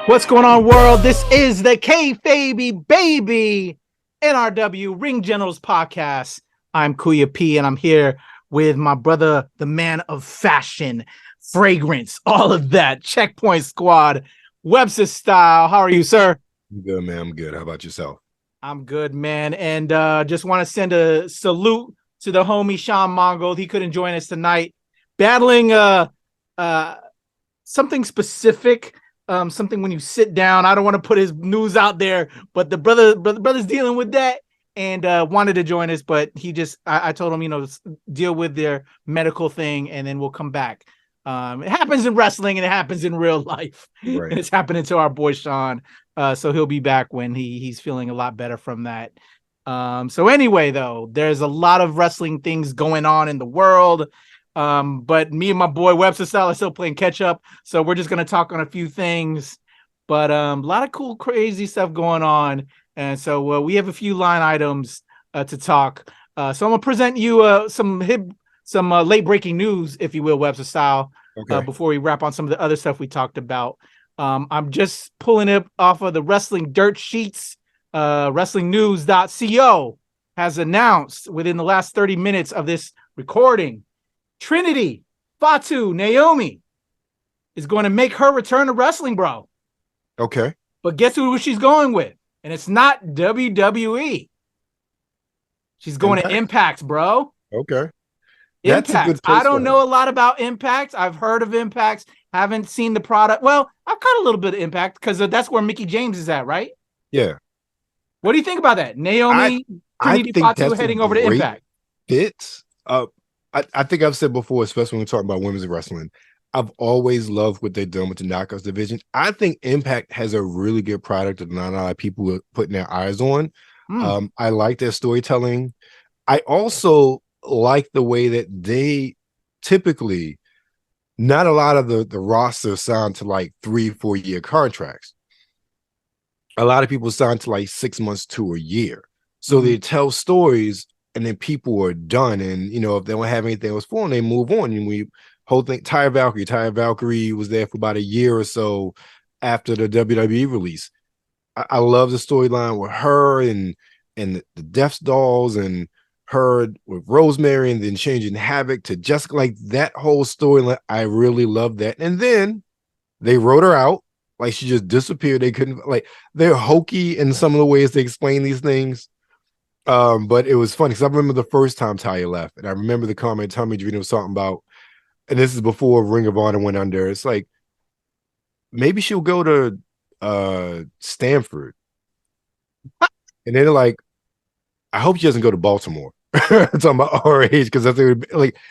What's going on, world? This is the KayFabeyBaby NRW Ring Generals podcast. I'm Kuya P, and I'm here with my brother, the man of fashion, fragrance, all of that. Checkpoint Squad, WebsterStyle. How are you, sir? I'm good, man. I'm good. How about yourself? I'm good, man. And just want to send a salute to the homie Sean Mongold. He couldn't join us tonight, battling something specific. Something when you sit down. I don't want to put his news out there, but the brother's dealing with that and wanted to join us, but he just I told him, deal with their medical thing and then we'll come back. It happens in wrestling and it happens in real life. Right. And it's happening to our boy Sean. So he'll be back when he's feeling a lot better from that. So anyway, though, there's a lot of wrestling things going on in the world. But me and my boy WebsterStyle are still playing catch up, so we're just gonna talk on a few things. But a lot of cool, crazy stuff going on, and so we have a few line items to talk. So I'm gonna present you some late breaking news, if you will, WebsterStyle. Okay. Before we wrap on some of the other stuff we talked about. I'm just pulling it off of the Wrestling Dirt Sheets. WrestlingNews.co has announced within the last 30 minutes of this recording, Trinity, Fatu, Naomi is going to make her return to wrestling, bro. Okay. But guess who she's going with? And it's not WWE. She's going to Impact, bro. Okay. Impact. That's a good I don't know a lot about Impact. I've heard of Impact. Haven't seen the product. Well, I've caught a little bit of Impact because that's where Mickie James is at, right? Yeah. What do you think about that? Naomi, Trinity, Fatu heading over to Impact. Fits. I think I've said before, especially when we're talking about women's wrestling, I've always loved what they've done with the Knockouts division. I think Impact has a really good product that not a lot of people are putting their eyes on. I like their storytelling. I also like the way that they typically, not a lot of the roster signed to like 3-4 year contracts. A lot of people signed to like 6 months to a year. So they tell stories and then people are done. And, if they don't have anything else for them, they move on. And whole thing, Taya Valkyrie was there for about a year or so after the WWE release. I love the storyline with her and the Death Dolls and her with Rosemary and then changing Havoc to Jessica. Like that whole storyline, I really love that. And then they wrote her out. Like she just disappeared. They couldn't, like, they're hokey in some of the ways they explain these things. But it was funny because I remember the first time Taya left, and I remember the comment Tommy Dreamer was talking about, and this is before Ring of Honor went under. It's like maybe she'll go to Stanford, and they're like, I hope she doesn't go to Baltimore. Talking about our age because I think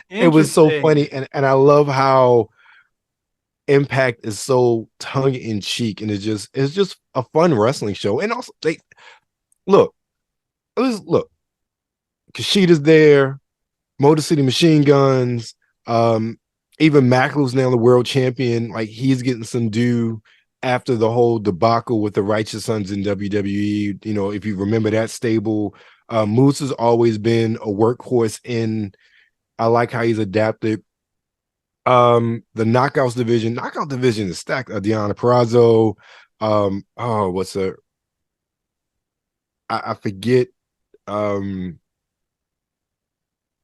it was so funny, and I love how Impact is so tongue in cheek, and it's just a fun wrestling show, and also look. Kushida's there, Motor City Machine Guns, even Macklo's now the world champion. Like he's getting some due after the whole debacle with the Righteous Sons in WWE. If you remember that stable, Moose has always been a workhorse I like how he's adapted. The knockout division is stacked. Deonna Purrazzo, I forget.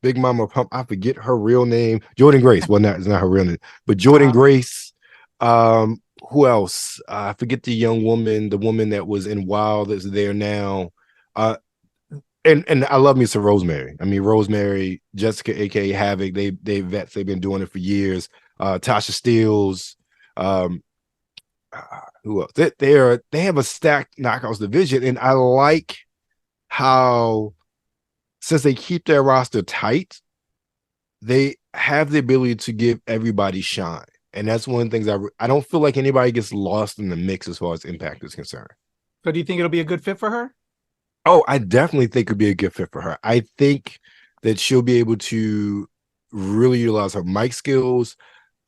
Big Mama Pump, I forget her real name. Jordan Grace. Well, it's not her real name, but Jordan Grace. Who else? I forget the young woman, the woman that was in Wild that's there now. And I love me some Rosemary. I mean, Rosemary, Jessica, aka Havoc. They vets. They've been doing it for years. Tasha Steeles. Who else? They have a stacked knockouts division, and I like how, since they keep their roster tight, they have the ability to give everybody shine. And that's one of the things I don't feel like anybody gets lost in the mix as far as Impact is concerned. So do you think it'll be a good fit for her? Oh, I definitely think it'd be a good fit for her. I think that she'll be able to really utilize her mic skills.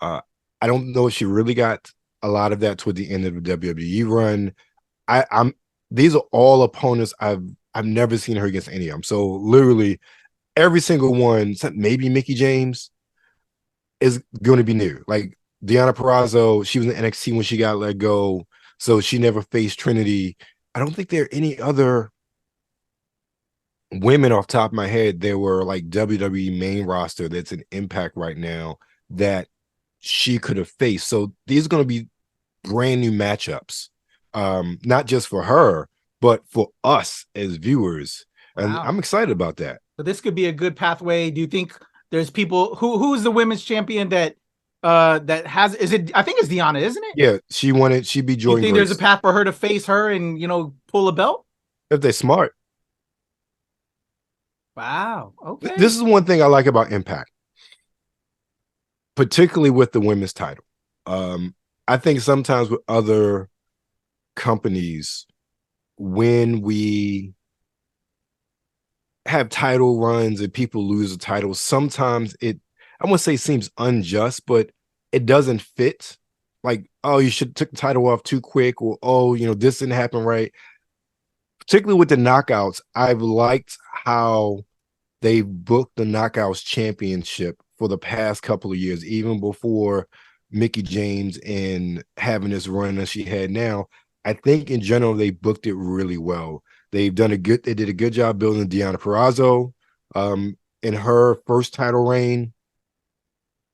I don't know if she really got a lot of that toward the end of the WWE run. These are all opponents I've never seen her against any of them. So literally every single one, maybe Mickie James, is going to be new. Like Deonna Purrazzo, she was in NXT when she got let go. So she never faced Trinity. I don't think there are any other women off the top of my head. There were like WWE main roster that's an Impact right now that she could have faced. So these are going to be brand new matchups, not just for her, but for us as viewers. And Wow. I'm excited about that. So this could be a good pathway. Do you think there's people who's the women's champion that has, is it, I think it's Deanna, isn't it? Yeah, she won it. She beat Jordan You think Grace. there's a path for her to face her and, you know, pull a belt? If they're smart. Wow. Okay. This is one thing I like about Impact, particularly with the women's title. I think sometimes with other companies, when we have title runs and people lose the title, sometimes it, I won't say seems unjust, but it doesn't fit. Like, oh, you should took the title off too quick, or oh, you know, this didn't happen right. Particularly with the knockouts, I've liked how they booked the knockouts championship for the past couple of years, even before Mickie James and having this run that she had now. I think in general they booked it really well. They did a good job building Deonna Purrazzo in her first title reign.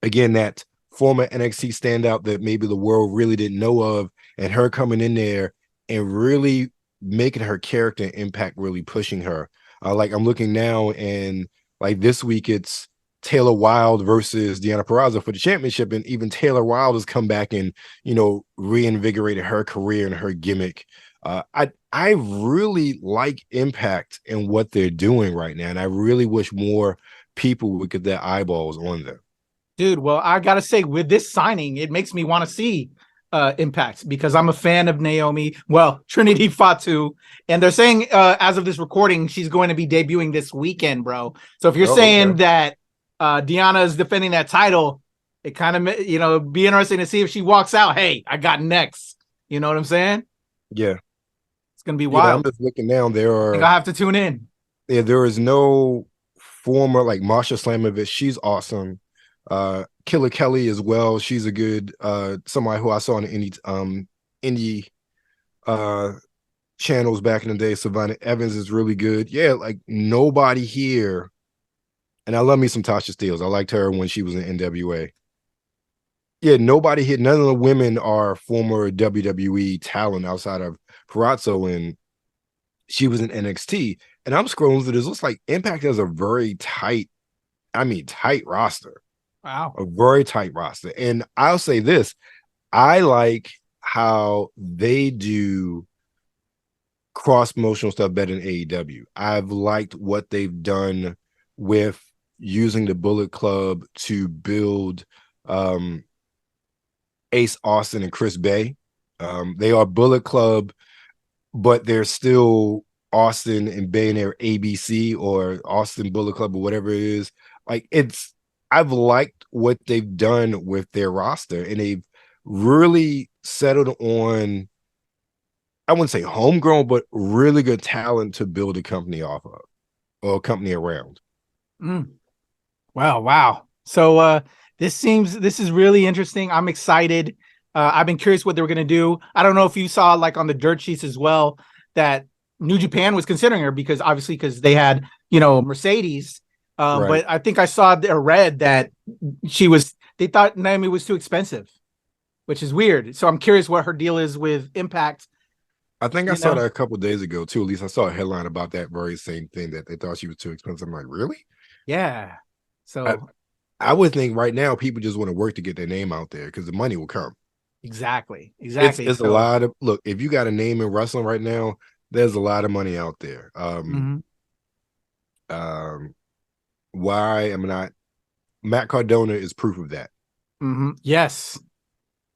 Again, that former NXT standout that maybe the world really didn't know of, and her coming in there and really making her character and Impact, really pushing her. Like I'm looking now, and like this week it's Taylor Wilde versus Deonna Purrazzo for the championship, and even Taylor Wilde has come back and, you know, reinvigorated her career and her gimmick. I really like Impact and what they're doing right now, and I really wish more people would get their eyeballs on them. Dude, well, I gotta say, with this signing, it makes me want to see Impact, because I'm a fan of Naomi. Well, Trinity Fatu, and they're saying as of this recording, she's going to be debuting this weekend, bro. So if you're saying that Deonna is defending that title, it kind of, you know, be interesting to see if she walks out, hey, I got next. You know what I'm saying? Yeah, it's gonna be wild. Yeah, I'm just looking down. I have to tune in. Yeah, there is no former, like Marsha Slamovich. She's awesome. Killer Kelly as well. She's a good somebody who I saw on the indie channels back in the day. Savannah Evans is really good. Yeah, like nobody here. And I love me some Tasha Steelz. I liked her when she was in NWA. Yeah, nobody here. None of the women are former WWE talent outside of Purrazzo, and she was in NXT. And I'm scrolling through this. Looks like Impact has a very tight roster. Wow. A very tight roster. And I'll say this, I like how they do cross-promotional stuff better than AEW. I've liked what they've done with using the Bullet Club to build Ace Austin and Chris Bay. They are Bullet Club, but they're still Austin and Bay and they're ABC or Austin Bullet Club or whatever it is. Like I've liked what they've done with their roster, and they've really settled on, I wouldn't say homegrown, but really good talent to build a company off of, or a company around. Wow. So this is really interesting. I'm excited. I've been curious what they were going to do. I don't know if you saw, like, on the dirt sheets as well, that New Japan was considering her because they had, you know, Mercedes. Right. But I think I saw or read that they thought Naomi was too expensive, which is weird. So I'm curious what her deal is with Impact. I think I saw that a couple of days ago too. At least I saw a headline about that very same thing, that they thought she was too expensive. I'm like, really? Yeah. So I would think right now people just want to work to get their name out there because the money will come. Exactly. It's a lot of, look, if you got a name in wrestling right now, there's a lot of money out there. Why am I not? Matt Cardona is proof of that. Yes,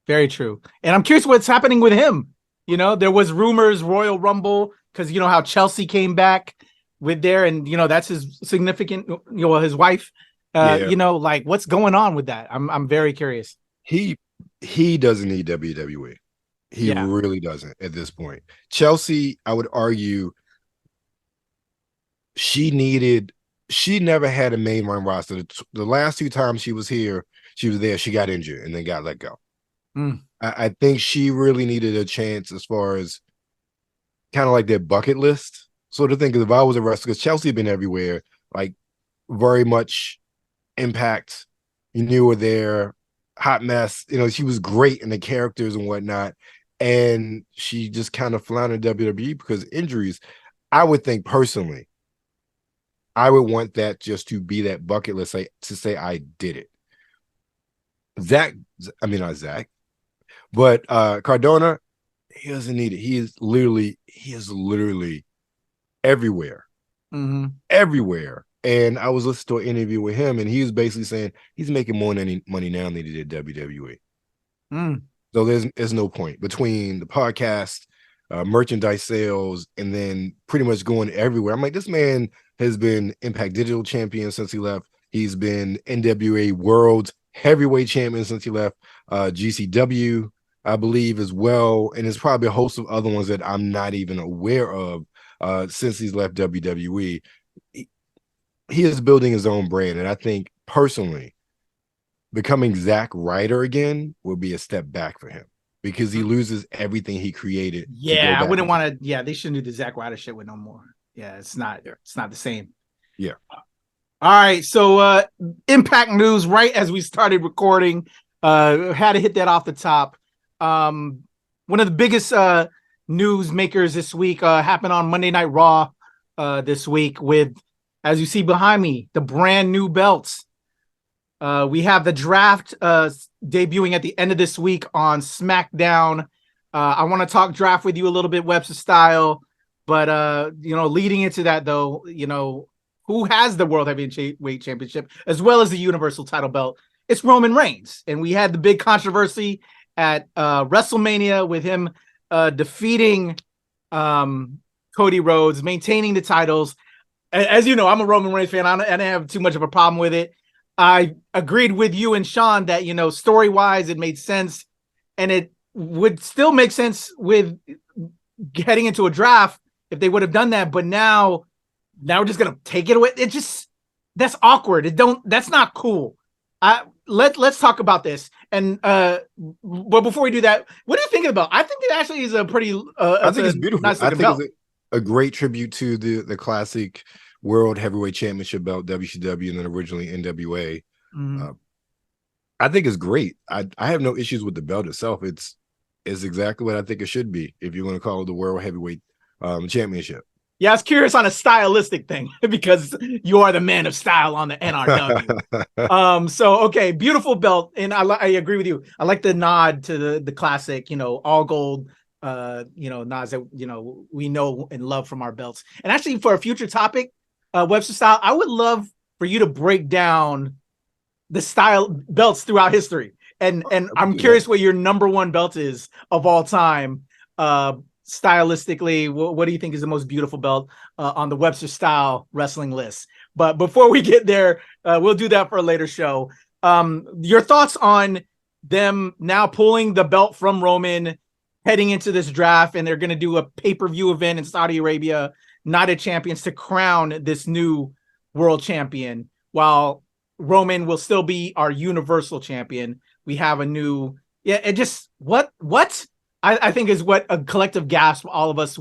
very true. And I'm curious what's happening with him. You know, there was rumors Royal Rumble, because you know how Chelsea came back with there, and you know that's his significant, you know, his wife. You know, like what's going on with that? I'm very curious. He doesn't need WWE. He really doesn't at this point. Chelsea, I would argue, she never had a main run roster. The last two times she was there, she got injured and then got let go. I think she really needed a chance as far as kind of like their bucket list. So the thing is, if I was a wrestler, because Chelsea had been everywhere, like very much Impact, you knew her there, hot mess. You know, she was great in the characters and whatnot, and she just kind of floundered in WWE because of injuries. I would think personally, I would want that just to be that bucket list, to say I did it. Zach, I mean not Zach, but Cardona, he doesn't need it. He is literally everywhere, everywhere. And I was listening to an interview with him, and he was basically saying he's making more money now than he did WWE. So there's no point between the podcast, merchandise sales, and then pretty much going everywhere. I'm like, this man has been Impact Digital Champion since he left. He's been NWA World Heavyweight Champion since he left. GCW, I believe, as well, and there's probably a host of other ones that I'm not even aware of since he's left WWE. He is building his own brand, and I think personally, becoming Zack Ryder again will be a step back for him because he loses everything he created. Yeah, I wouldn't want to. Yeah, they shouldn't do the Zack Ryder shit with no more. Yeah, it's not the same. Yeah. All right, so Impact news right as we started recording. Had to hit that off the top. One of the biggest news makers this week happened on Monday Night Raw this week with, as you see behind me, the brand new belts. We have the draft debuting at the end of this week on SmackDown. I want to talk draft with you a little bit, Webster style, but leading into that though, who has the World Heavyweight Championship as well as the Universal title belt? It's Roman Reigns, and we had the big controversy at WrestleMania with him defeating Cody Rhodes, maintaining the titles. As you know, I'm a Roman Reigns fan. I didn't have too much of a problem with it. I agreed with you and Sean that, story-wise, it made sense, and it would still make sense with heading into a draft if they would have done that. But now we're just gonna take it away. That's awkward. That's not cool. Let's talk about this. And but before we do that, what are you thinking about? I think it actually is a pretty. I think it's beautiful. Nice I think belt. it's a great tribute to the classic World Heavyweight Championship belt, WCW, and then originally NWA. I think it's great. I have no issues with the belt itself. It's exactly what I think it should be if you're going to call it the World Heavyweight Championship. Yeah, I was curious on a stylistic thing because you are the man of style on the NRW. So okay, beautiful belt, and I agree with you. I like the nod to the classic, all gold, nods that we know and love from our belts. And actually, for a future topic, Webster style, I would love for you to break down the style belts throughout history, and I'm curious what your number one belt is of all time. Stylistically, what do you think is the most beautiful belt on the Webster style wrestling list? But before we get there, we'll do that for a later show. Your thoughts on them now pulling the belt from Roman, heading into this draft, and they're going to do a pay-per-view event in Saudi Arabia, United Champions, to crown this new world champion, while Roman will still be our Universal champion. We have a new, what? I think is what a collective gasp all of us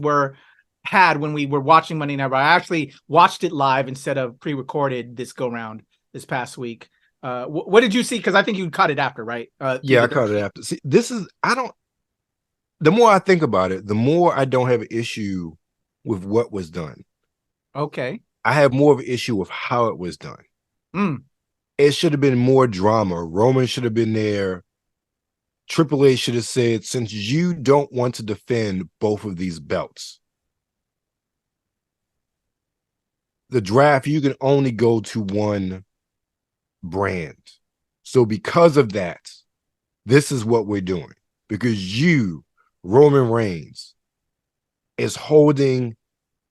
had when we were watching Monday Night Raw. I actually watched it live instead of pre-recorded this go round this past week. What did you see? Because I think you caught it after, right? Yeah, I caught it after. See, the more I think about it, the more I don't have an issue with what was done. Okay. I have more of an issue with how it was done. It should have been more drama. Roman should have been there. Triple H should have said, since you don't want to defend both of these belts, the draft, you can only go to one brand. So because of that, this is what we're doing. Because you, Roman Reigns, is holding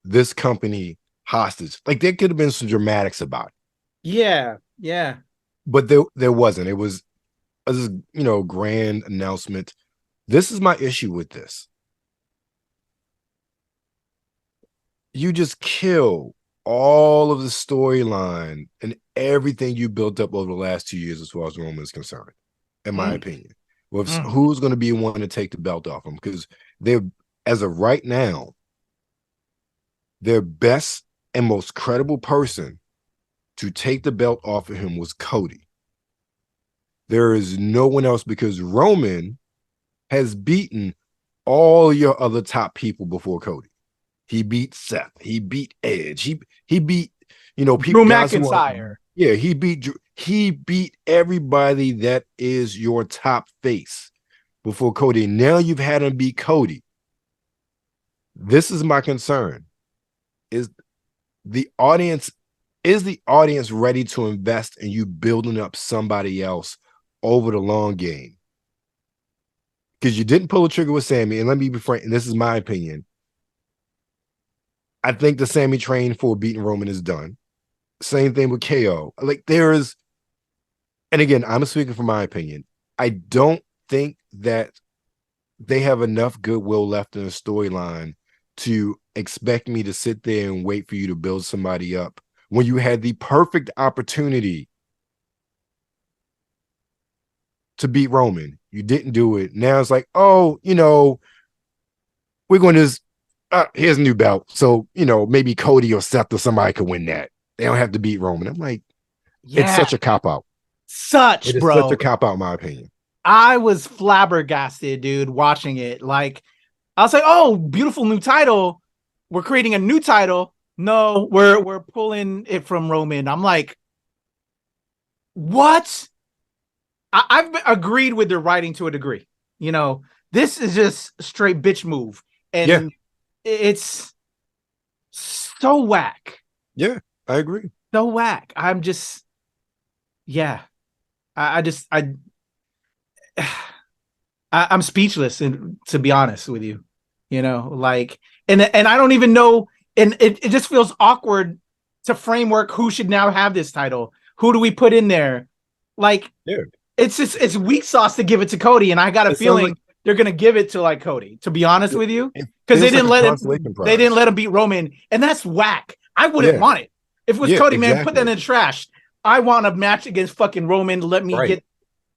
this company hostage. Like, there could have been some dramatics about it. Yeah. But there wasn't. It was this, grand announcement. This is my issue with this. You just kill all of the storyline and everything you built up over the last 2 years as far as Roman is concerned, in my opinion. with who's going to be one to take the belt off him, because they're, as of right now, their best and most credible person to take the belt off of him was Cody. There is no one else, because Roman has beaten all your other top people before Cody. He beat Seth. He beat Edge. He beat, you know, people. Drew McIntyre. He beat everybody that is your top face before Cody. Now you've had him beat Cody. This is my concern. Is the audience ready to invest in you building up somebody else over the long game? Because you didn't pull the trigger with Sammy, and let me be frank, and this is my opinion. I think the Sammy train for beating Roman is done. Same thing with KO. Like, there is, and again, I'm speaking from my opinion. I don't think that they have enough goodwill left in the storyline to expect me to sit there and wait for you to build somebody up when you had the perfect opportunity to beat Roman. You didn't do it. Now it's like, oh, you know, we're going to here's a new belt. So, you know, maybe Cody or Seth or somebody could win that. They don't have to beat Roman. I'm like, it's such a cop-out. Such a cop-out, in my opinion. I was flabbergasted, dude, watching it. Like, I was like, oh, beautiful new title. We're creating a new title. No, we're pulling it from Roman. I'm like, what? I've agreed with their writing to a degree. You know, this is just straight bitch move. And it's so whack. Yeah, I agree. So whack. I'm just, I'm speechless, and to be honest with you, you know, like, and I don't even know, and it just feels awkward to framework who should now have this title. Who do we put in there? Like, it's weak sauce to give it to Cody, and I got a feeling they're gonna give it to like Cody. To be honest with you, because they didn't let him beat Roman, and that's whack. I wouldn't want it if it was Cody. Exactly. Man, put that in the trash. I want a match against fucking Roman. Let me get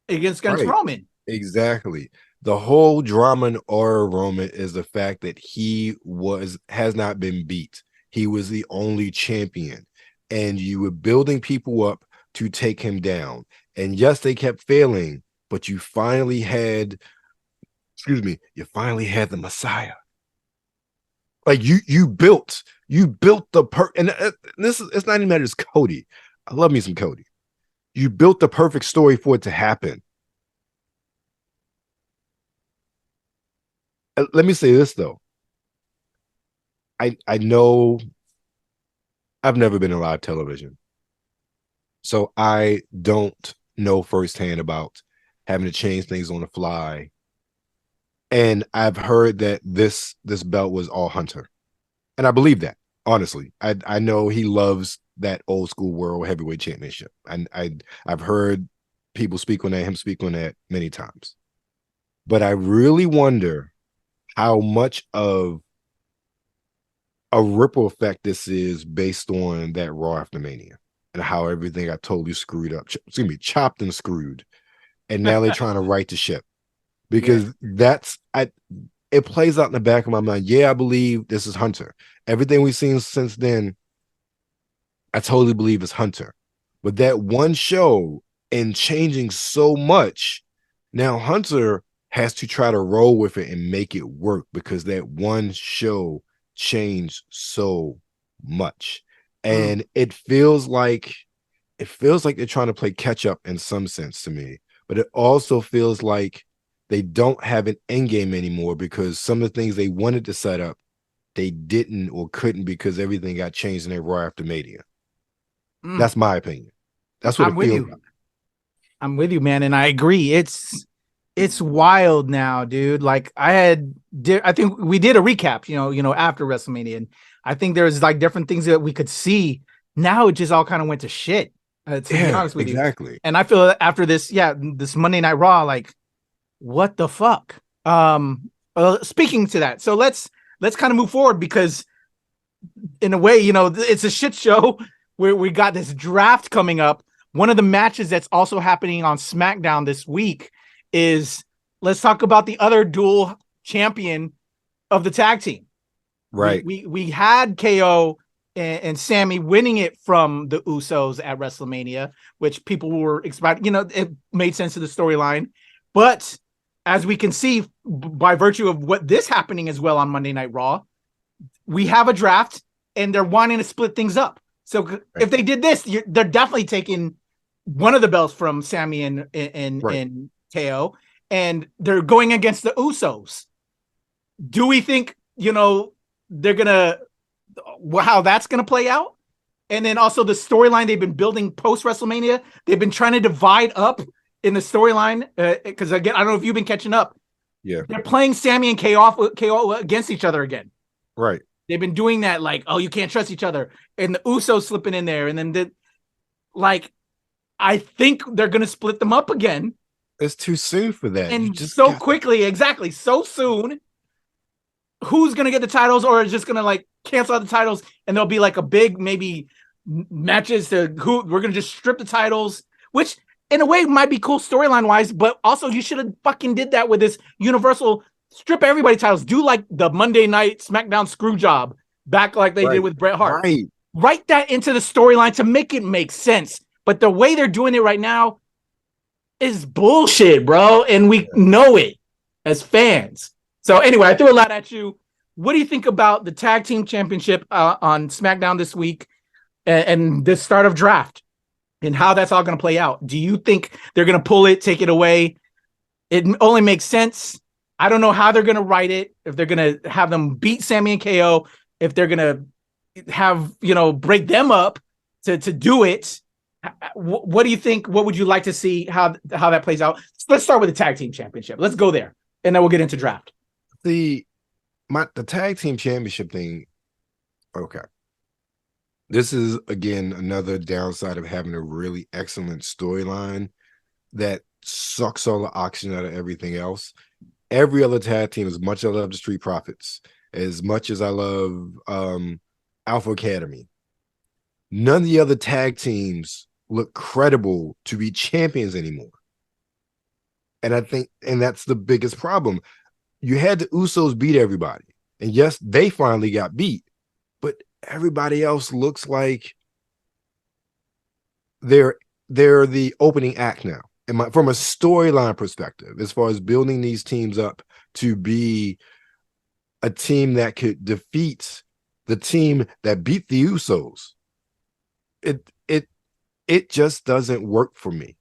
against Roman. Exactly. The whole drama and aura of Roman is the fact that he has not been beat. He was the only champion, and you were building people up to take him down. And yes, they kept failing, but you finally had, the Messiah. Like you built the and it's not even matter. It's Cody. I love me some Cody. You built the perfect story for it to happen. Let me say this though. I know I've never been in live television, so I don't know firsthand about having to change things on the fly. And I've heard that this belt was all Hunter, and I believe that, honestly. I know he loves that old school world heavyweight championship, and I've heard people speak on that many times. But I really wonder how much of a ripple effect this is based on that Raw after Mania, and how everything got totally screwed up. Chopped and screwed, and now they're trying to right the ship, because it plays out in the back of my mind. Yeah, I believe this is Hunter. Everything we've seen since then, I totally believe it's Hunter. But that one show and changing so much, now Hunter has to try to roll with it and make it work, because that one show changed so much. And it feels like they're trying to play catch up in some sense to me, but it also feels like they don't have an end game anymore, because some of the things they wanted to set up, they didn't or couldn't, because everything got changed in their Raw after Mania. That's my opinion. That's what it feels like. I'm with you, man, and I agree. It's wild now, dude. Like, I think we did a recap, you know, after WrestleMania, and I think there's like different things that we could see. Now it just all kind of went to shit. To be honest with you, and I feel after this Monday Night Raw, like, what the fuck? Speaking to that, so let's kind of move forward, because in a way, you know, it's a shit show where we got this draft coming up. One of the matches that's also happening on SmackDown this week is let's talk about the other dual champion of the tag team. Right. We had KO and Sammy winning it from the Usos at WrestleMania, which people were expecting. You know, it made sense to the storyline. But as we can see by virtue of what this happening as well on Monday Night Raw, we have a draft and they're wanting to split things up. So if they did this, they're definitely taking one of the belts from Sammy and KO, and they're going against the Usos. Do we think, you know, they're gonna how that's gonna play out? And then also the storyline they've been building post WrestleMania, they've been trying to divide up in the storyline because again, I don't know if you've been catching up. Yeah, they're playing Sammy and KO against each other again. Right. They've been doing that, like, oh, you can't trust each other, and the Usos slipping in there, and then I think they're gonna split them up again. It's too soon for that, and so quickly, exactly, so soon. Who's gonna get the titles, or is just gonna like cancel out the titles, and there'll be like a big maybe matches to who we're gonna just strip the titles, which in a way might be cool storyline wise, but also you should have fucking did that with this Universal. Strip everybody titles. Do like the Monday Night SmackDown screw job back like they did with Bret Hart. Right. Write that into the storyline to make it make sense. But the way they're doing it right now is bullshit, bro. And we know it as fans. So anyway, I threw a lot at you. What do you think about the Tag Team Championship on SmackDown this week and the start of draft and how that's all going to play out? Do you think they're going to pull it, take it away? It only makes sense. I don't know how they're going to write it, if they're going to have them beat Sammy and KO, if they're going to have, you know, break them up to do it. What do you think? What would you like to see how that plays out? Let's start with the Tag Team Championship. Let's go there, and then we'll get into draft. The Tag Team Championship thing, okay. This is, again, another downside of having a really excellent storyline that sucks all the oxygen out of everything else. Every other tag team, as much as I love the Street Profits, as much as I love Alpha Academy, none of the other tag teams look credible to be champions anymore. And I think, and that's the biggest problem. You had the Usos beat everybody. And yes, they finally got beat, but everybody else looks like they're the opening act now. And from a storyline perspective, as far as building these teams up to be a team that could defeat the team that beat the Usos, it just doesn't work for me.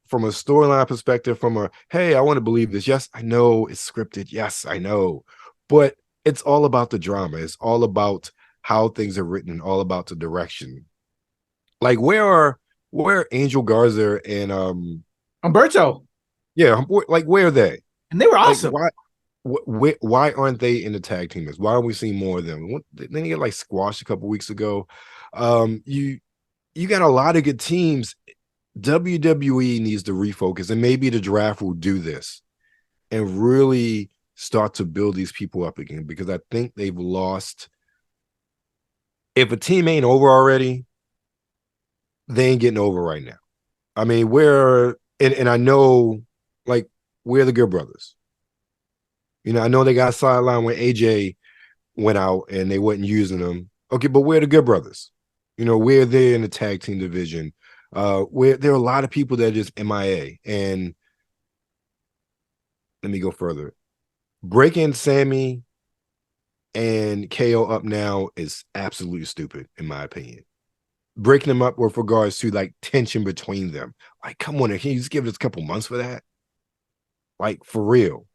From a storyline perspective, from a, hey, I want to believe this. Yes, I know it's scripted. Yes, I know. But it's all about the drama. It's all about how things are written, all about the direction. Like, where are Angel Garza and Humberto? Yeah, like, where are they? And they were awesome. Like, why aren't they in the tag team? Why aren't we seeing more of them? Then they get like squashed a couple weeks ago. You got a lot of good teams. WWE needs to refocus, and maybe the draft will do this and really start to build these people up again, because I think they've lost. If a team ain't over already, they ain't getting over right now. I mean, and I know, like, we're the Good Brothers. You know, I know they got sidelined when AJ went out and they wasn't using them. Okay, but we're the Good Brothers. You know, we're there in the tag team division. Where there are a lot of people that are just MIA. And let me go further. Breaking Sammy and KO up now is absolutely stupid, in my opinion. Breaking them up with regards to like tension between them. Like, come on, can you just give us a couple months for that? Like, for real.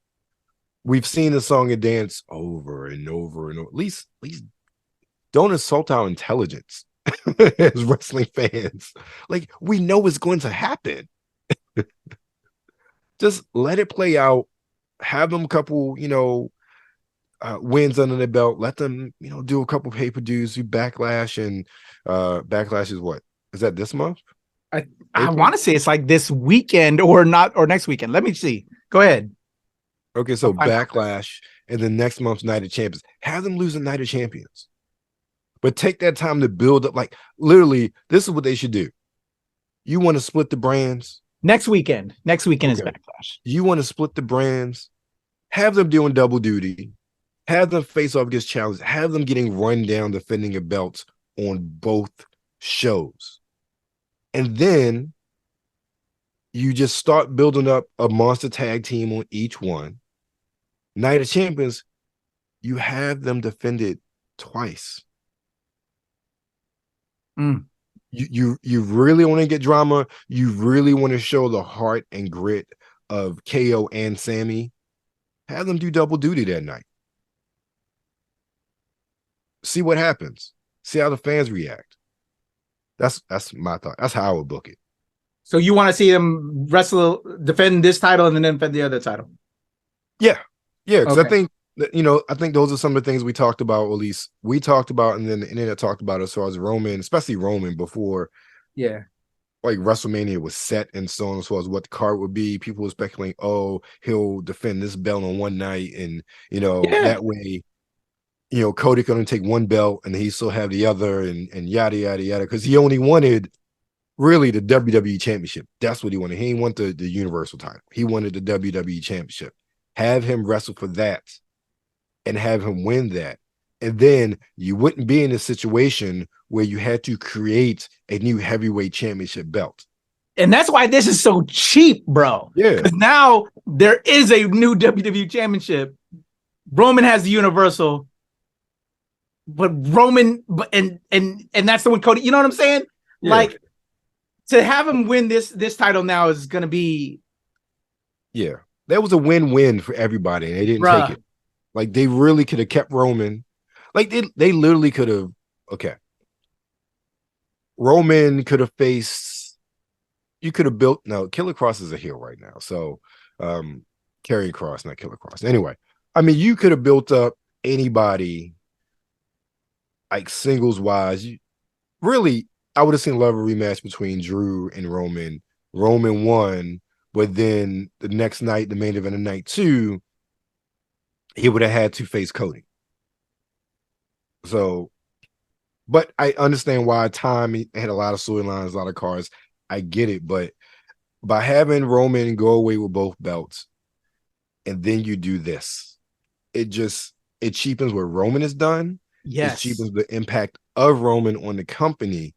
We've seen the song and dance over and over and over. At least don't insult our intelligence as wrestling fans. Like, we know it's going to happen. Just let it play out. Have them a couple, wins under their belt. Let them, do a couple pay-per-views, do Backlash, and Backlash is what? Is that this month? I want to say it's like this weekend or next weekend. Let me see. Go ahead. Okay, so Backlash and then next month's Night of Champions. Have them lose the Night of Champions. But take that time to build up. Like, literally, this is what they should do. You want to split the brands? Next weekend. Next weekend is Okay. Backlash. You want to split the brands, have them doing double duty, have them face off against challenges, have them getting run down defending a belt on both shows. And then you just start building up a monster tag team on each one. Night of Champions, you have them defended twice. You really want to get drama. You really want to show the heart and grit of KO and Sammy. Have them do double duty that night. See what happens. See how the fans react. That's my thought. That's how I would book it. So you want to see them defend this title and then defend the other title? Yeah. Because okay. I think I think those are some of the things we talked about, or at least we talked about, and then the internet talked about as far as Roman, especially Roman, before like WrestleMania was set and so on, as far as what the card would be. People were speculating, oh, he'll defend this belt on one night, and that way, Cody can only take one belt and he still have the other, and yada yada yada, because he only wanted really the WWE Championship. That's what he wanted. He didn't want the Universal title. He wanted the WWE Championship. Have him wrestle for that and have him win that. And then you wouldn't be in a situation where you had to create a new heavyweight championship belt. And that's why this is so cheap, bro. Yeah. Because now there is a new WWE Championship. Roman has the Universal, but Roman, and that's the one Cody. You know what I'm saying? Yeah. Like, to have him win this title now is going to be. Yeah, that was a win-win for everybody, and they didn't take it. Like, they really could have kept Roman. Like, they literally could have. Okay, Roman could have faced. You could have built. No, Killer Cross is a heel right now, so Karrion Kross, not Killer Cross. Anyway, I mean, you could have built up anybody, like singles wise. Really, I would have seen a love rematch between Drew and Roman. Roman won, but then the next night, the main event of night 2, he would have had to face Cody. So, but I understand why time had a lot of storylines, a lot of cards. I get it, but by having Roman go away with both belts, and then you do this, it cheapens what Roman has done. Yes. It cheapens the impact of Roman on the company.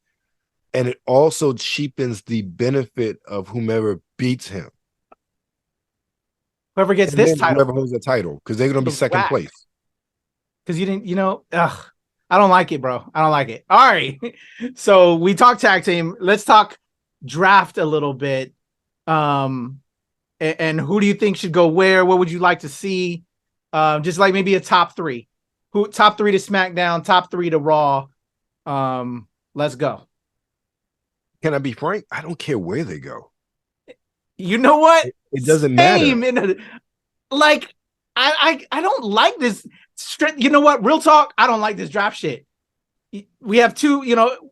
And it also cheapens the benefit of whomever beats him. Whoever gets this title. Whoever holds the title, because they're going to be second place. Because you didn't, I don't like it, bro. I don't like it. All right. So we talked tag team. Let's talk draft a little bit. And who do you think should go where? What would you like to see? Just like maybe a top 3. Top 3 to SmackDown, top 3 to Raw. Let's go. Can I be frank? I don't care where they go. You know what? It doesn't matter. Like, I don't like this. You know what? Real talk. I don't like this draft shit. We have 2.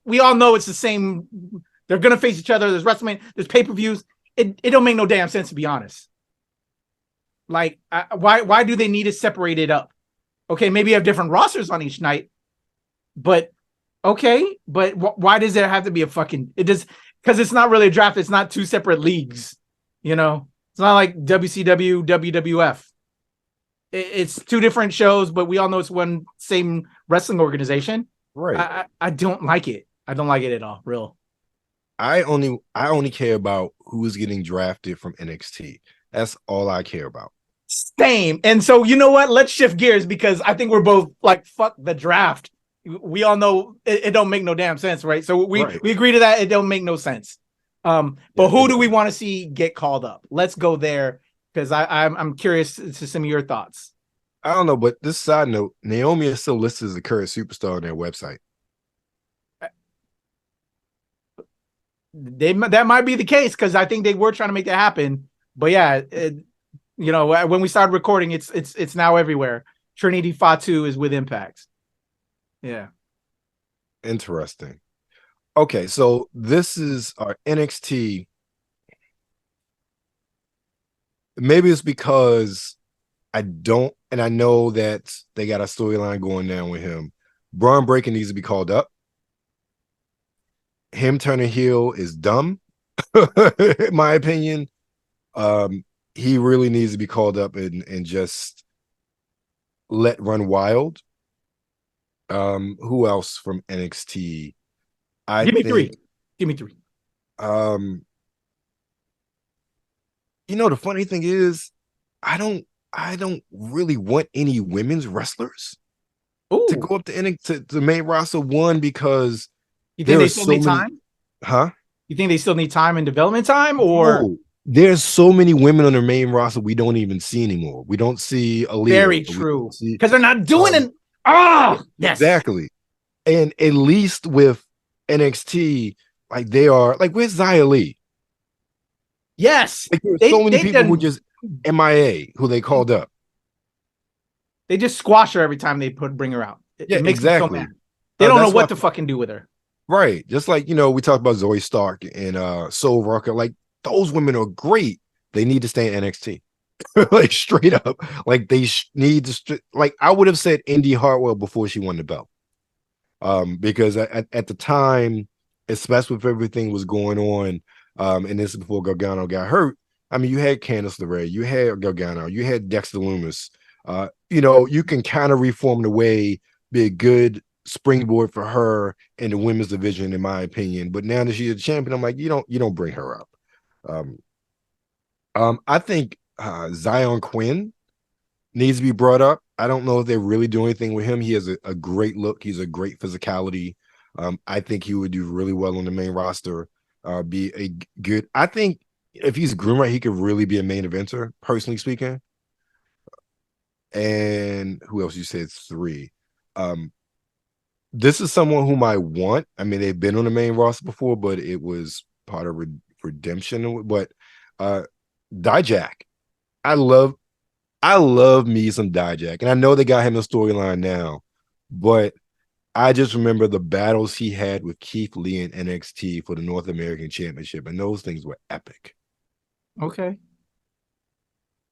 We all know it's the same. They're gonna face each other. There's WrestleMania. There's pay-per-views. It don't make no damn sense, to be honest. Like, why do they need to separate it up? Okay, maybe you have different rosters on each night, but. Okay, but why does there have to be a fucking... It does, because it's not really a draft. It's not 2 separate leagues. It's not like WCW, WWF. It's 2 different shows, but we all know it's one same wrestling organization. Right. I don't like it. I don't like it at all. Real. I only care about who is getting drafted from NXT. That's all I care about. Same. And so, you know what? Let's shift gears, because I think we're both like, fuck the draft. We all know it don't make no damn sense, right? So we agree to that. It don't make no sense. But who do we want to see get called up? Let's go there, because I'm curious to some of your thoughts. I don't know, but this side note, Naomi is still listed as a current superstar on their website. That might be the case, because I think they were trying to make that happen. But yeah, when we started recording, it's now everywhere. Trinity Fatu is with Impact. Yeah. Interesting. Okay, so this is our NXT. Maybe it's because I know that they got a storyline going down with him. Braun Breaker needs to be called up. Him turning heel is dumb. in my opinion. He really needs to be called up and just let run wild. Who else from NXT? I Give me think three. Give me three. um the funny thing is I don't really want any women's wrestlers to Ooh, go up to NXT to main roster. One, because you think there they are still so need many, time? huh? You think they still need time and development time, or No, there's so many women on the main roster we don't even see anymore. We don't see Aaliyah. very We don't true see because they're not doing um it. Ah, yes, exactly. And at least with NXT, like they are like, where's Xia Li? yes. Like there's so many They people who done. just MIA who they called up. They just squash her every time they bring her out. It Yeah, makes me so mad. exactly. They don't know That's why, what to fucking do with her. right. Just like, we talked about Zoe Stark and Soul Rucker. Like those women are great. They need to stay in NXT. Like straight up. Like they need to like I would have said Indy Hartwell before she won the belt. Because at the time, especially with everything was going on, and this is before Gargano got hurt. I mean, you had Candice LeRae, you had Gargano, you had Dexter Lumis. You can kind of reform the way, be a good springboard for her in the women's division, in my opinion. But now that she's a champion, I'm like, you don't bring her up. Um, I think Zion Quinn needs to be brought up. I don't know if they're really doing anything with him. He has a great look. He's a great physicality. I think he would do really well on the main roster. Be a good. I think if he's groomed right, he could really be a main eventer, personally speaking. And who else? You said three. Um, this is someone whom I want. I mean, they've been on the main roster before, but it was part of redemption. But Dijak, I love I love me some Dijak, and I know they got him a storyline now, but I just remember the battles he had with Keith Lee in NXT for the North American Championship, and those things were epic. Okay.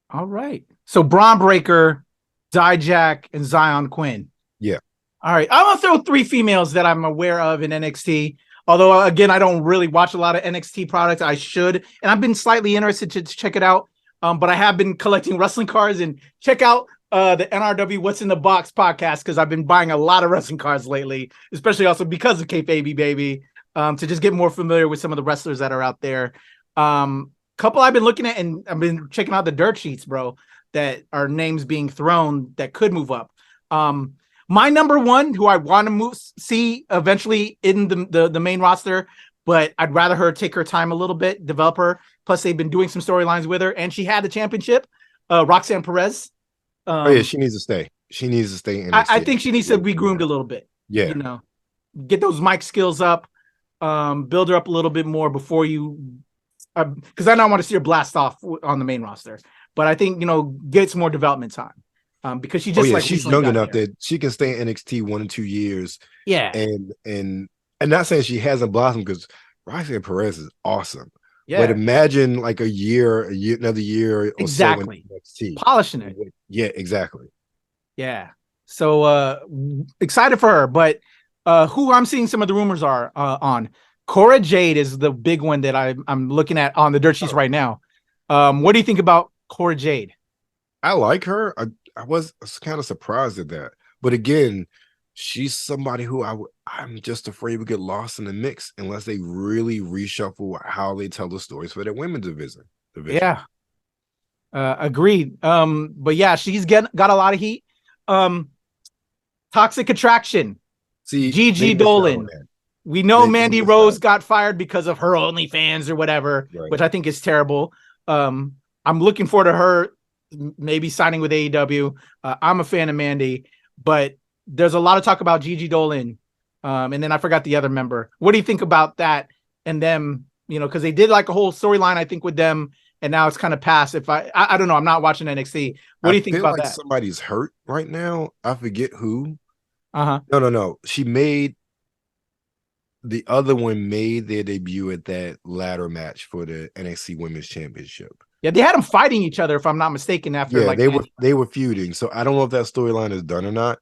All right. So Braun Breaker, Dijak, and Zion Quinn. Yeah. All right. I'm gonna throw three females that I'm aware of in NXT. Although again, I don't really watch a lot of NXT products. I should, and I've been slightly interested to check it out. But I have been collecting wrestling cards and check out the NRW What's in the Box podcast because I've been buying a lot of wrestling cards lately, especially also because of KayFabeyBaby, to just get more familiar with some of the wrestlers that are out there. Couple I've been looking at, and I've been checking out the dirt sheets, bro, that are names being thrown that could move up. My number one, who I want to see eventually in the main roster, but I'd rather her take her time a little bit, develop her. Plus, they've been doing some storylines with her, and she had the championship. Roxanne Perez. Oh yeah, she needs to stay. She needs to stay in NXT. I think she needs to be groomed a little bit. Yeah, Get those mic skills up, build her up a little bit more before you, because I don't want to see her blast off on the main roster. But I think get some more development time. Because she just she's young enough that she can stay in NXT 1 or 2 years. Yeah, and not saying she hasn't blossomed because Roxanne Perez is awesome. yeah. But imagine like another year or exactly. so in NXT. Polishing it. Yeah, exactly. Yeah. So excited for her. But who I'm seeing some of the rumors are on. Cora Jade is the big one that I'm looking at on the dirt sheets right now. What do you think about Cora Jade? I like her. I was kind of surprised at that. But again, she's somebody who I'm just afraid we get lost in the mix unless they really reshuffle how they tell the stories for their women's division. Yeah. Agreed. But yeah, she's got a lot of heat. Toxic Attraction. See, Gigi Dolan. We know Mandy Rose got fired because of her OnlyFans or whatever, right, which I think is terrible. I'm looking forward to her maybe signing with AEW. I'm a fan of Mandy, but there's a lot of talk about Gigi Dolan. And then I forgot the other member. What do you think about that and them, because they did like a whole storyline, I think, with them, and now it's kind of past. If I don't know, I'm not watching NXT. What do you think about that? Somebody's hurt right now. I forget who. Uh-huh. No. The other one made their debut at that ladder match for the NXT Women's Championship. Yeah, they had them fighting each other, if I'm not mistaken. After they were feuding. So I don't know if that storyline is done or not.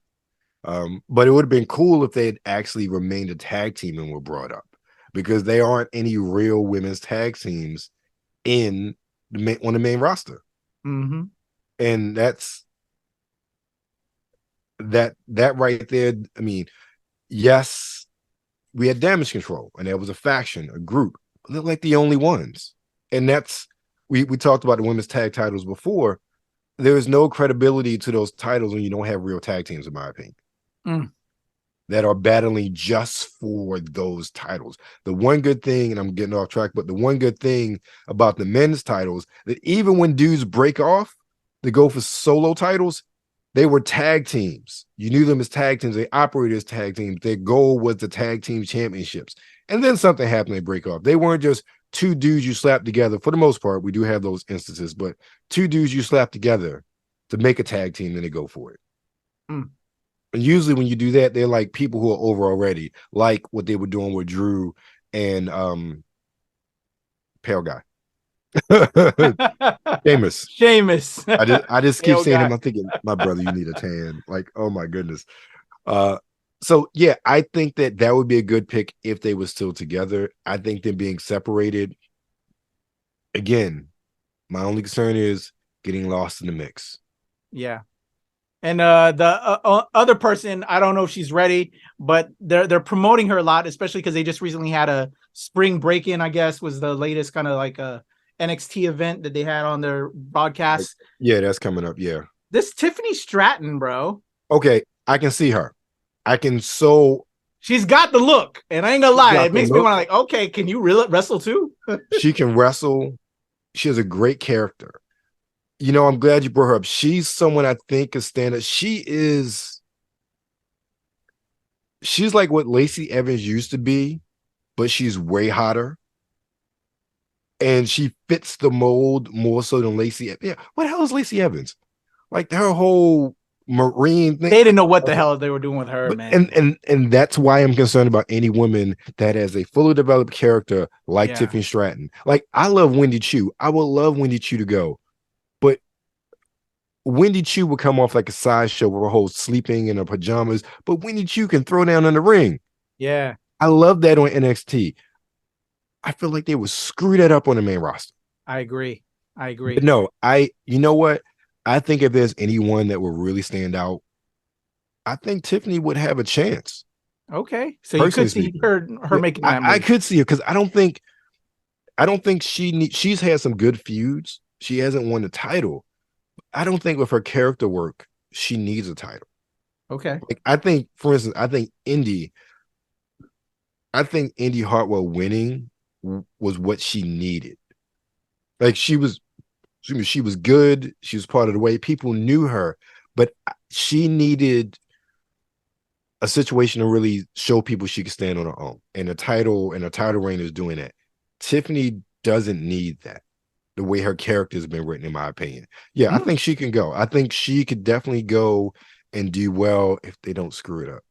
But it would have been cool if they had actually remained a tag team and were brought up. because there aren't any real women's tag teams on the main roster. Mm-hmm. And that's that right there. I mean, yes, we had Damage Control, and there was a faction, a group. They're like the only ones. And that's we talked about the women's tag titles before. There is no credibility to those titles when you don't have real tag teams, in my opinion, that are battling just for those titles. The one good thing, and I'm getting off track, but the one good thing about the men's titles, that even when dudes break off to go for solo titles, they were tag teams. You knew them as tag teams. They operated as tag teams. Their goal was the tag team championships. And then something happened, they break off. They weren't just two dudes you slap together. For the most part, we do have those instances, but two dudes you slap together to make a tag team, then they go for it. And usually when you do that, they're like people who are over already, like what they were doing with Drew and Pale Guy. Sheamus. I just keep saying him. I'm thinking, my brother, you need a tan. Like, oh my goodness. So yeah, I think that would be a good pick if they were still together. I think them being separated, again, my only concern is getting lost in the mix. Yeah. And the other person, I don't know if she's ready, but they're promoting her a lot, especially because they just recently had a spring break-in, I guess, was the latest kind of like a NXT event that they had on their broadcast. Yeah, that's coming up. Yeah. This Tiffany Stratton, bro. Okay, I can see her. She's got the look, and I ain't gonna lie, it makes me want to like, okay, can you really wrestle too? She can wrestle. She has a great character. You know, I'm glad you brought her up. She's someone I think is stand up. She's like what Lacey Evans used to be, but she's way hotter. And she fits the mold more so than Lacey. Yeah, what the hell is Lacey Evans? Like her whole Marine thing. They didn't know what the hell they were doing with her, man. And that's why I'm concerned about any woman that has a fully developed character like Tiffany Stratton. Like, I love Wendy Chu. I would love Wendy Chu to go. But Wendy Chu would come off like a sideshow with her whole sleeping in her pajamas. But Wendy Chu can throw down in the ring. Yeah. I love that on NXT. I feel like they would screw that up on the main roster. I agree. But no, you know what? I think if there's anyone that will really stand out, I think Tiffany would have a chance. Okay. So you could see her making that move. I could see her because I don't think she's had some good feuds. She hasn't won the title. I don't think with her character work, she needs a title. Okay. Like, I think, for instance, I think Indy Hartwell winning was what she needed. Like, she was good. She was part of the way people knew her, but she needed a situation to really show people she could stand on her own. And a title reign is doing that. Tiffany doesn't need that, the way her character has been written, in my opinion. Yeah, I think she can go. I think she could definitely go and do well if they don't screw it up.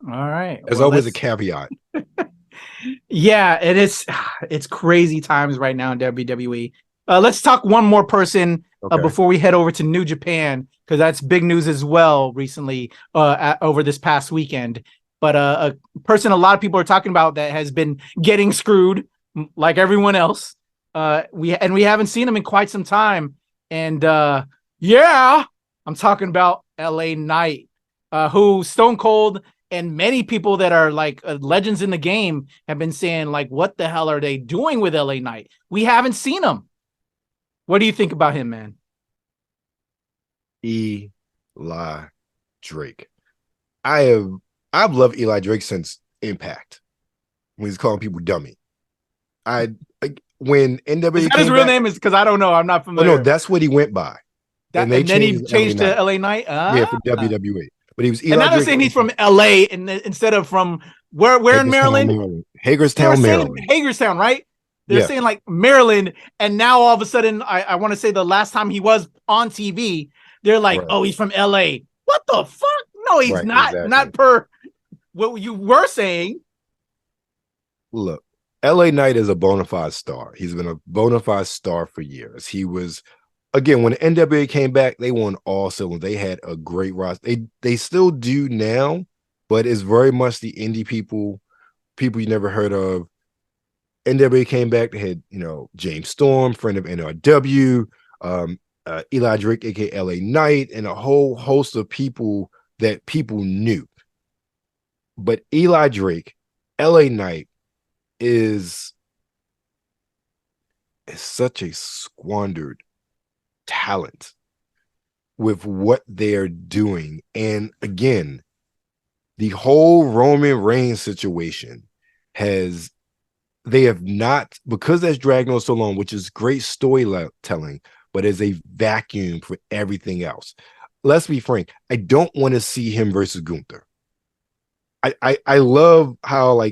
All right. There's always a caveat. Yeah, it's crazy times right now in WWE. Let's talk one more person before we head over to New Japan, because that's big news as well recently over this past weekend. But a person a lot of people are talking about that has been getting screwed like everyone else. We haven't seen him in quite some time. And I'm talking about LA Knight, who Stone Cold and many people that are like legends in the game have been saying, like, what the hell are they doing with LA Knight? We haven't seen him. What do you think about him, man? Eli Drake. I've loved Eli Drake since Impact, when he's calling people dummy. When NWA is that his real name? Is because I don't know. I'm not familiar. Oh, no, that's what he went by. And then he changed to LA Knight. Yeah, for WWE. But he was Eli and now Drake. They're saying he's from LA instead of from where in Maryland? Hagerstown, Maryland. Hagerstown, right? They're saying like Maryland, and now all of a sudden, I want to say the last time he was on TV, they're like, oh, he's from LA. What the fuck? No, he's not. Exactly. Not per what you were saying. Look, LA Knight is a bona fide star. He's been a bona fide star for years. He was, again, when the NWA came back, they won all cylinders. They had a great roster. They still do now, but it's very much the indie people you never heard of. NWA came back. They had, James Storm, friend of NRW, Eli Drake, aka LA Knight, and a whole host of people that people knew. But Eli Drake, LA Knight is such a squandered talent with what they're doing. And again, the whole Roman Reigns situation they have not, because that's dragged on so long, which is great storytelling, but as a vacuum for everything else. Let's be frank, I don't want to see him versus Gunther. I love how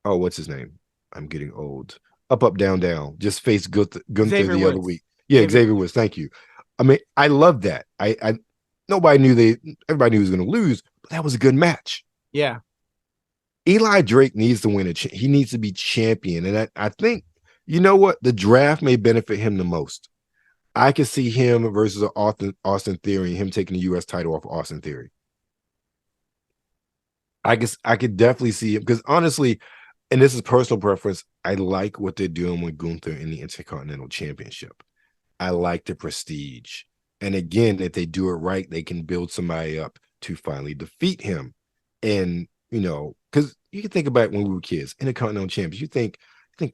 what's his name? I'm getting old. Up, down, down. Just faced Gunther the other week. Yeah, Xavier Woods. Thank you. I mean, I love that. Everybody knew he was going to lose, but that was a good match. Yeah. Eli Drake needs to win he needs to be champion. And I think, you know what? The draft may benefit him the most. I could see him versus Austin Theory, him taking the U.S. title off Austin Theory. I could definitely see him, because honestly, and this is personal preference, I like what they're doing with Gunther in the Intercontinental Championship. I like the prestige. And again, if they do it right, they can build somebody up to finally defeat him. And, because you can think about when we were kids, Intercontinental Champions, you think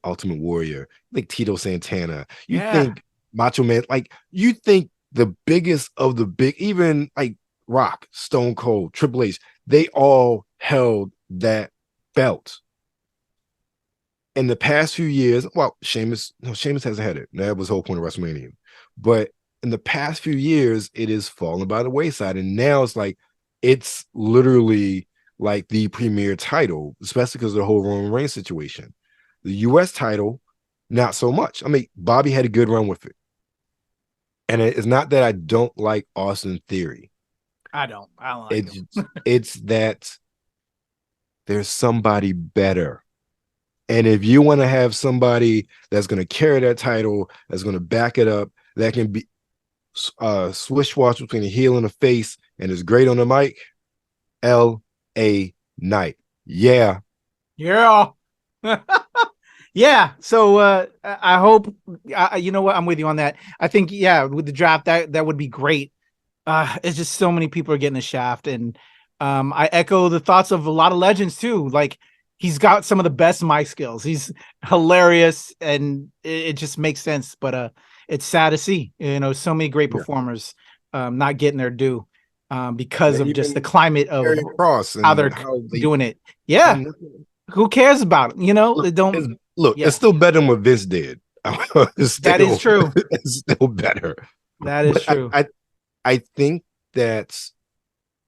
Ultimate Warrior, you think Tito Santana, you think Macho Man, you think the biggest of the big, even like Rock, Stone Cold, Triple H, they all held that belt. In the past few years, well, Sheamus hasn't had it. That was the whole point of WrestleMania. But in the past few years, it is fallen by the wayside. And now it's literally like the premier title, especially because of the whole Roman Reigns situation. The U.S. title, not so much. I mean, Bobby had a good run with it. And it's not that I don't like Austin Theory. I don't like him. It's that there's somebody better. And if you want to have somebody that's going to carry that title, that's going to back it up, that can be swish-wash between the heel and the face, and is great on the mic, L.A. Knight. Yeah. Yeah. So I hope, you know what? I'm with you on that. I think, with the draft, that would be great. It's just so many people are getting the shaft. And I echo the thoughts of a lot of legends too. Like, he's got some of the best mic skills. He's hilarious, and it just makes sense. But it's sad to see, so many great performers not getting their due because of just the climate of how they're doing it. Yeah. Who cares about it? They don't look. It's still better than what Vince did. That is true. It's still better. That is true. I think that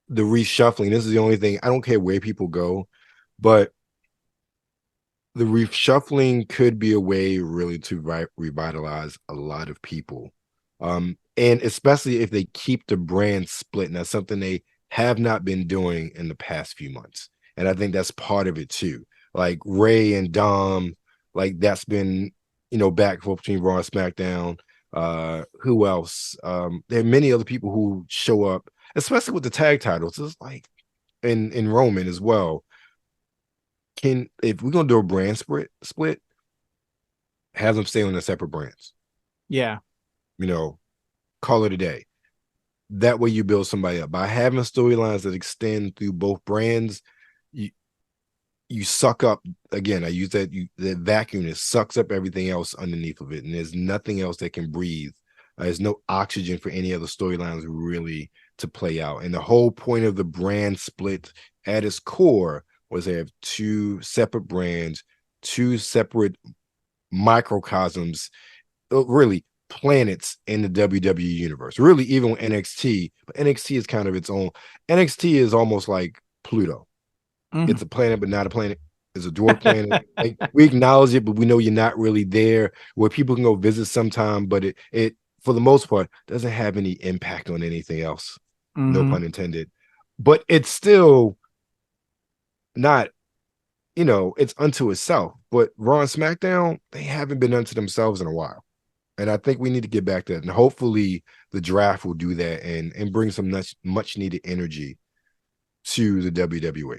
the reshuffling, this is the only thing. I don't care where people go, but the reshuffling could be a way really to revitalize a lot of people. And especially if they keep the brand split. And that's something they have not been doing in the past few months. And I think that's part of it too. Like Ray and Dom, that's been, back and forth between Raw and SmackDown. Who else? There are many other people who show up, especially with the tag titles. It's like in Roman as well. If we're gonna do a brand split, have them stay on their separate brands. Yeah. Call it a day. That way you build somebody up. By having storylines that extend through both brands, you suck up, again, I use that vacuum, it sucks up everything else underneath of it, and there's nothing else that can breathe. There's no oxygen for any other storylines really to play out. And the whole point of the brand split at its core was they have two separate brands, two separate microcosms, really planets in the WWE universe. Really, even with NXT, but NXT is kind of its own. NXT is almost like Pluto. Mm-hmm. It's a planet, but not a planet. It's a dwarf planet. We acknowledge it, but we know you're not really there, where people can go visit sometime, but it for the most part doesn't have any impact on anything else. Mm-hmm. No pun intended. But it's still not, it's unto itself. But Raw and SmackDown, they haven't been unto themselves in a while. And I think we need to get back to that. And hopefully the draft will do that and bring some much needed energy to the WWE.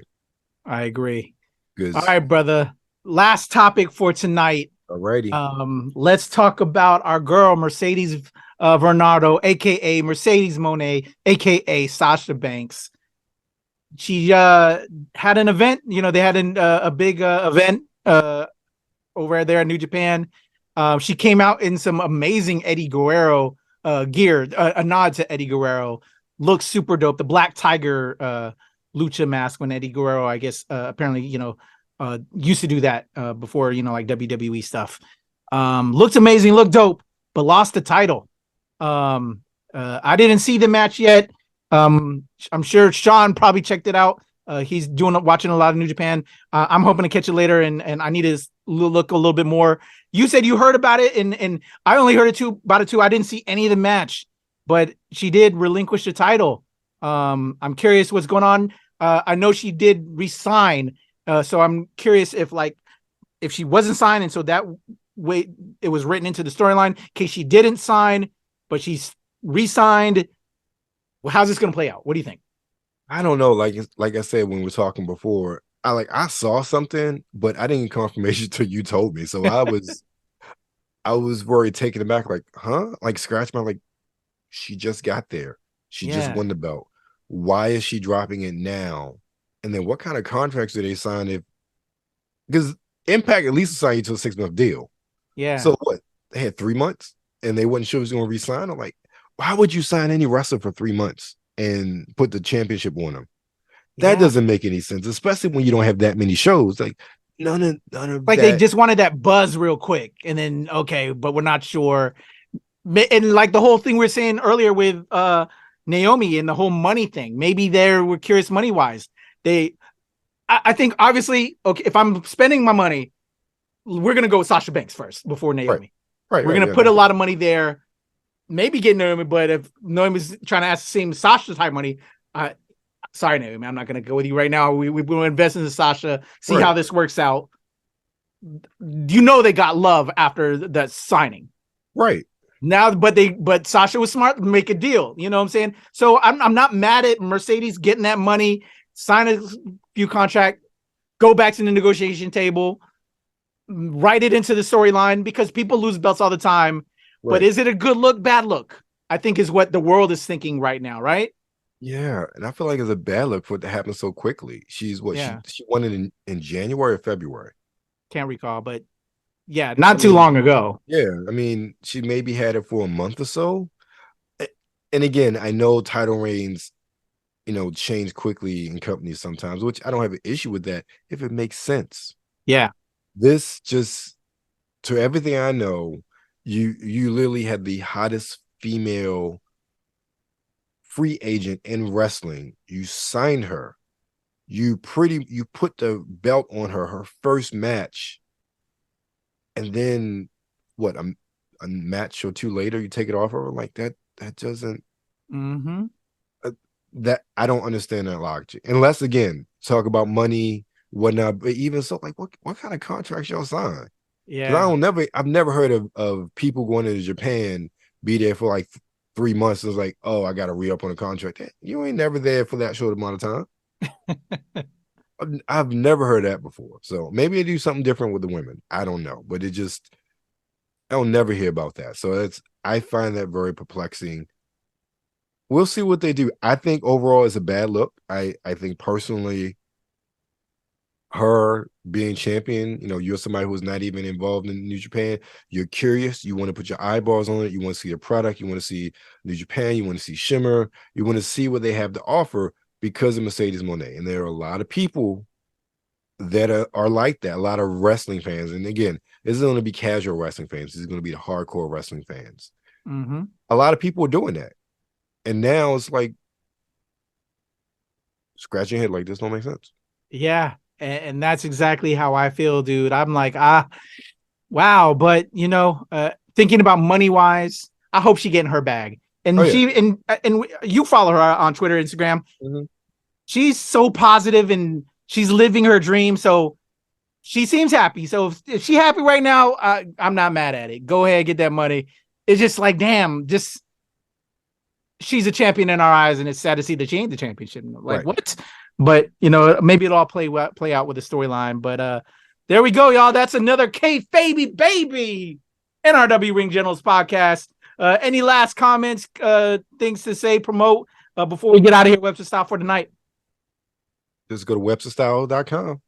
I agree. Because All right, brother. Last topic for tonight. alrighty. Let's talk about our girl Mercedes Varnado, aka Mercedes Moné, aka Sasha Banks. She had an event. You know, they had a big event over there in New Japan. She came out in some amazing Eddie Guerrero gear, a nod to Eddie Guerrero. Looks super dope. The Black Tiger lucha mask when Eddie Guerrero, I guess, apparently, used to do that before, like WWE stuff. Looked amazing, looked dope, but lost the title. I didn't see the match yet. I'm sure Sean probably checked it out. He's watching a lot of New Japan. I'm hoping to catch it later, and I need to look a little bit more. You said you heard about it, and I only heard about it too. I didn't see any of the match, but she did relinquish the title. I'm curious what's going on. I know she did resign, so I'm curious if she wasn't signed, and so that way it was written into the storyline. In case she didn't sign, but she's re-signed. Well, how's this going to play out? What do you think? I don't know. Like I said when we were talking before, I saw something, but I didn't get confirmation till you told me. So I was worried, taken aback, like, huh? Like scratch my she just got there. She just won the belt. Why is she dropping it now? And then what kind of contracts do they sign because Impact at least signed you to a 6-month deal. Yeah. So what? They had 3 months and they wasn't sure it was going to resign. I'm like, why would you sign any wrestler for 3 months and put the championship on them? That doesn't make any sense, especially when you don't have that many shows. Like none of like that. They just wanted that buzz real quick, and then okay, but we're not sure. And like the whole thing we were saying earlier with Naomi and the whole money thing, maybe they were curious money wise. I think obviously, okay, if I'm spending my money, we're gonna go with Sasha Banks first before Naomi. Right. We're gonna put a lot of money there. Maybe get Naomi, but if Naomi's trying to ask the same Sasha type money, sorry, Naomi, I'm not going to go with you right now. We're going to invest in Sasha, see how this works out. They got love after that signing. Right. Now, but Sasha was smart to make a deal. You know what I'm saying? So I'm not mad at Mercedes getting that money, sign a few contract, go back to the negotiation table, write it into the storyline because people lose belts all the time. Right. But is it a good look, bad look? I think is what the world is thinking right now, right? Yeah, and I feel like it's a bad look for it to happen so quickly. She's she won it in January or February. Can't recall, but not too long ago. Yeah, I mean, she maybe had it for a month or so. And again, I know title reigns, change quickly in companies sometimes, which I don't have an issue with that if it makes sense. Yeah. This just, to everything I know, you literally had the hottest female free agent in wrestling. You signed her. You put the belt on her first match. And then what, a match or two later, you take it off her? Like that doesn't that I don't understand that logic. Unless again, talk about money, whatnot. But even so, like what kind of contracts y'all sign? Yeah. I've never heard of people going into Japan, be there for like 3 months. It's like, oh, I got to re-up on a contract. You ain't never there for that short amount of time. I've never heard that before. So maybe they do something different with the women. I don't know, but I don't never hear about that. So I find that very perplexing. We'll see what they do. I think overall it's a bad look. I think personally, her being champion, you're somebody who's not even involved in New Japan. You're curious. You want to put your eyeballs on it. You want to see the product. You want to see New Japan. You want to see Shimmer. You want to see what they have to offer because of Mercedes Moné. And there are a lot of people that are like that, a lot of wrestling fans. And again, this isn't going to be casual wrestling fans. This is going to be the hardcore wrestling fans. Mm-hmm. A lot of people are doing that. And now it's like, scratch your head like this don't make sense. Yeah. And that's exactly how I feel, dude. I'm like, wow. But, thinking about money wise, I hope she getting her bag. And and you follow her on Twitter, Instagram. Mm-hmm. She's so positive and she's living her dream. So she seems happy. So if she's happy right now, I'm not mad at it. Go ahead, get that money. It's just like, damn, she's a champion in our eyes. And it's sad to see that she ain't the championship. Like, what? But maybe it'll all play out with the storyline. But there we go, y'all. That's another KayFabeyBaby NRW Ring Generals podcast. Any last comments, things to say, promote before we get out of here, WebsterStyle, for tonight? Just go to WebsterStyle.com.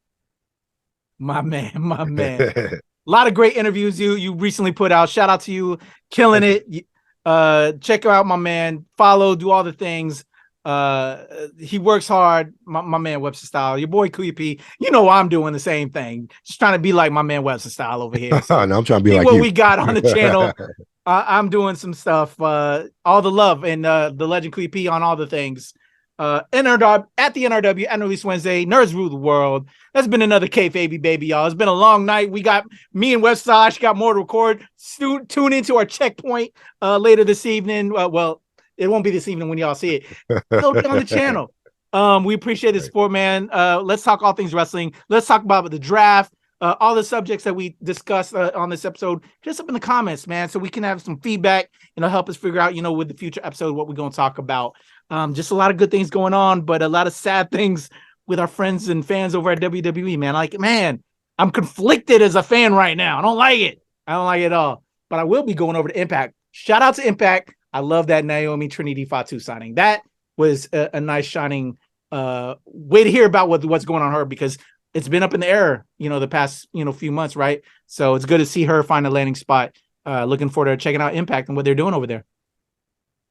My man. A lot of great interviews you recently put out. Shout out to you, killing it. Check out my man. Follow, do all the things. He works hard. My man WebsterStyle. Your boy Kuya P. I'm doing the same thing. Just trying to be like my man WebsterStyle over here. So no, I'm trying to be like what you. we got on the channel. I'm doing some stuff. All the love and the legend Kuya P on all the things. NRW at the NRW Annual Release Wednesday. Nerds rule the world. That's been another KayFabeyBaby, y'all. It's been a long night. We got me and WebsterStyle. Actually got more to record. Tune into our checkpoint later this evening. Well, it won't be this evening when y'all see it. It'll be on the channel. We appreciate the support, man. Let's talk all things wrestling. Let's talk about the draft. All the subjects that we discussed on this episode, just up in the comments, man, so we can have some feedback, help us figure out, with the future episode, what we're going to talk about. Just a lot of good things going on, but a lot of sad things with our friends and fans over at WWE, man. I'm conflicted as a fan right now. I don't like it. I don't like it at all. But I will be going over to Impact. Shout out to Impact. I love that Naomi Trinity Fatu signing. That was a nice shining way to hear about what's going on her, because it's been up in the air, the past, few months, right? So it's good to see her find a landing spot. Looking forward to checking out Impact and what they're doing over there.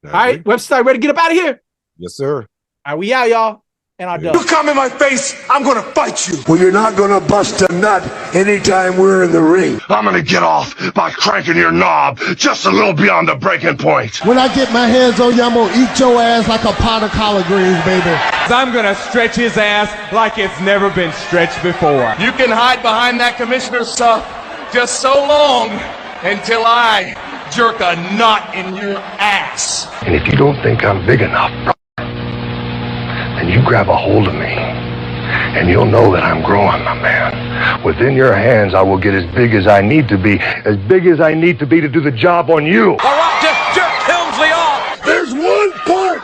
All right, website ready to get up out of here? Yes, sir. All right, we out, y'all. And I'll You come in my face, I'm gonna fight you. Well, you're not gonna bust a nut anytime we're in the ring. I'm gonna get off by cranking your knob just a little beyond the breaking point. When I get my hands on you, I'm gonna eat your ass like a pot of collard greens, baby. I'm gonna stretch his ass like it's never been stretched before. You can hide behind that commissioner stuff just so long until I jerk a knot in your ass. And if you don't think I'm big enough, then you grab a hold of me, and you'll know that I'm growing, my man. Within your hands, I will get as big as I need to be to do the job on you. All right, just jerk Helmsley off. There's one part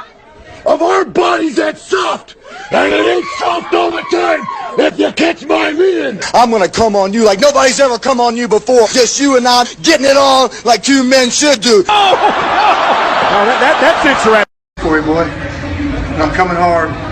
of our bodies that's soft, and it ain't soft all the time, if you catch my meaning. I'm gonna come on you like nobody's ever come on you before. Just you and I getting it on like two men should do. Oh, that's interesting. Corey boy, I'm coming hard.